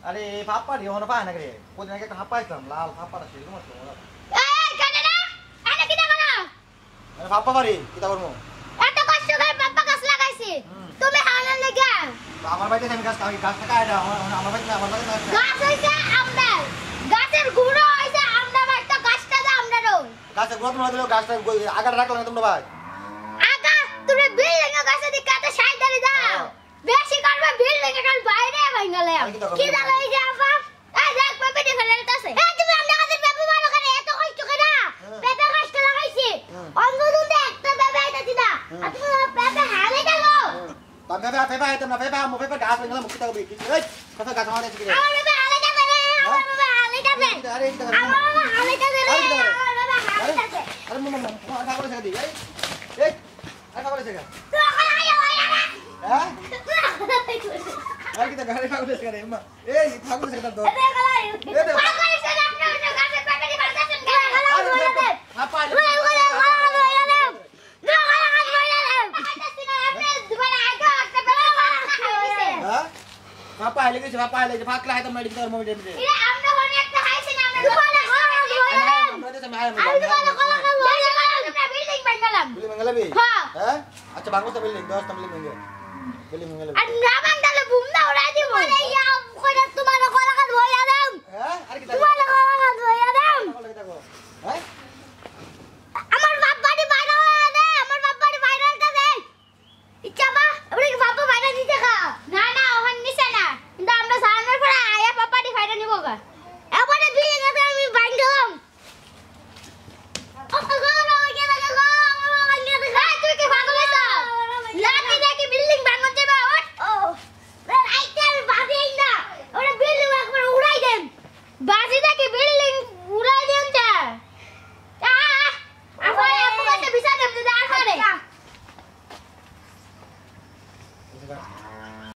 আরে ফাপ্পা দিও না পায় না রে কোদিন আগে একটা ফাপ্পা আইতাম লাল ফাপ্পাটা ছিল তোমার তো এই কানেরা আরে কি দেখো না আরে ফাপ্পা পারি কিটা করব এত কষ্ট করে পাপ্পা গাছ লাগাইছি তুমি হালাল লাগা আমার বাড়িতে আমি গাছ কাটা এটা আমার বাড়িতে গাছ হইছে আমদার গাছের গুঁড়ো হইছে আমদা মারতো গাছটা দা আমদারও গাছের গুঁড়ো তোমরা দিলো গাছটা আগাটা রাখলাম না তোমরা ভাই আগা তুমি বিল্ডিং এর গাছে দি কাটা সাইড ধরে দাও বেশি করবে বিল্ডিং এর বাইরে ভাঙালে কি দাও এই যে আপা এই দেখ পেপে দেখে রেলতাছে এই তুমি আমদা গাছের পেপে ভালো করে এত কষ্ট করে পেপে গাছটা লাগাইছি অন্ধদুন দে একটা পেপে আইতা দিদা আর তুমি পেপে হালে দাও পেপে তোমরা পেপে গাছ লাগালাম মুক্তি থাকবে এই পেপে গাছ আমাদের দিকে আমার পেপে হালে যাবে আমার পেপে হালে যাবে আরে আমার হালে যাবে আমার পেপে হালে যাবে আরে মামা আর ফাগলে ছেড়ে দি এই আর ফাগলে ছেড়ে তুই ওখানে আয় হ্যাঁ আর কি গাড়ি ফাগলে ছেড়ে এমা এই ফাগলে ছেড়ে দাও Papa lagi si papa lagi pakla itu mau dikit mau jadi. Ini amna hone ekta haise na amna dukana goyam. Berarti sama ayam. Ayo dukana goyam. Amna building bangalam. Building mangalabi. Ha. Hah? Acha bagus ta building, dos ta building mangga. Building mangalabi. Amna bangdale bumna ora di mo. Are ya koina tumhara kola ka goyam. Hah? Are kita. Tumhara kola ka goyam. Hah? Amar babbari viral ade, amar babbari viral ka de. Ichha ba, apni babba viral dite ka. Na na ohan nise na. Kintu amra sanar pore aya babbari viral nibo ga. Ebare building ate ami bangdam. Bisa.